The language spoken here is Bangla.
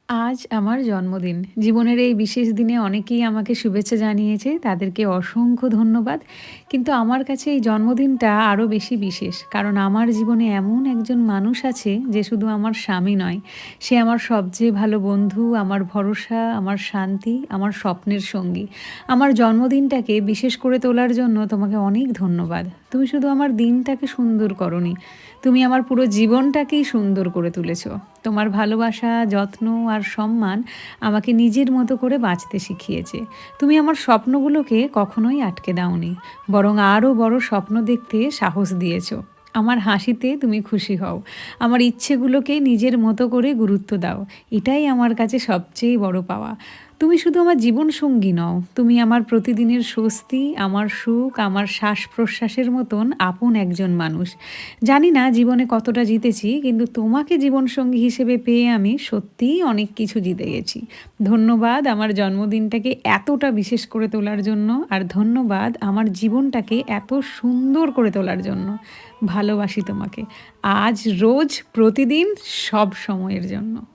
আজ আমার জন্মদিন। জীবনের এই বিশেষ দিনে অনেকেই আমাকে শুভেচ্ছা জানিয়েছে। তাদেরকে অসংখ্য ধন্যবাদ। কিন্তু আমার কাছে এই জন্মদিনটা আরও বেশি বিশেষ। কারণ আমার জীবনে এমন একজন মানুষ আছে যে শুধু আমার স্বামী নয়, সে আমার সবচেয়ে ভালো বন্ধু, আমার ভরসা, আমার শান্তি, আমার স্বপ্নের সঙ্গী। আমার জন্মদিনটাকে বিশেষ করে তোলার জন্য তোমাকে অনেক ধন্যবাদ। তুমি শুধু আমার দিনটাকে সুন্দর করোনি, তুমি আমার পুরো জীবনটাকেই সুন্দর করে তুলেছ। তোমার ভালোবাসা, যত্ন আর সম্মান আমাকে নিজের মতো করে বাঁচতে শিখিয়েছে। তুমি আমার স্বপ্নগুলোকে কখনোই আটকে দাওনি, বরং আরও বড় স্বপ্ন দেখতে সাহস দিয়েছো। আমার হাসিতে তুমি খুশি হও, আমার ইচ্ছেগুলোকে নিজের মতো করে গুরুত্ব দাও। এটাই আমার কাছে সবচেয়ে বড় পাওয়া। তুমি শুধু আমার জীবনসঙ্গী নও, তুমি আমার প্রতিদিনের স্বস্তি, আমার সুখ, আমার শ্বাস-প্রশ্বাসের মতন আপন একজন মানুষ। জানি না জীবনে কতটা জিতেছি, কিন্তু তোমাকে জীবনসঙ্গী হিসেবে পেয়ে আমি সত্যিই অনেক কিছু জিতে গেছি। ধন্যবাদ আমার জন্মদিনটাকে এতটা বিশেষ করে তোলার জন্য, আর ধন্যবাদ আমার জীবনটাকে এত সুন্দর করে তোলার জন্য। ভালোবাসি তোমাকে। আজ, রোজ, প্রতিদিন, সব সময়ের জন্য।